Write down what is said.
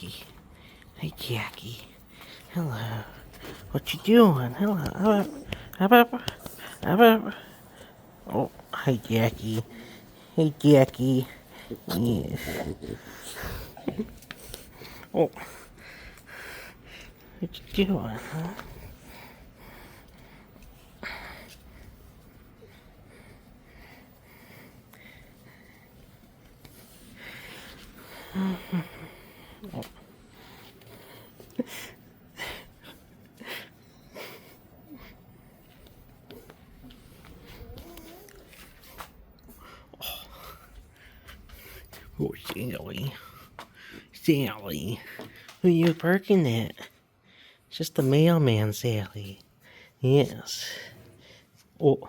Jackie. Hey, Jackie. Hello. What you doing? Hello. Up. Oh, hi, Jackie. Hey, Jackie. Yes. Oh. What you doing, huh? Oh. Oh, Sally. Sally. Who you barking at? It's just the mailman, Sally. Yes. Oh.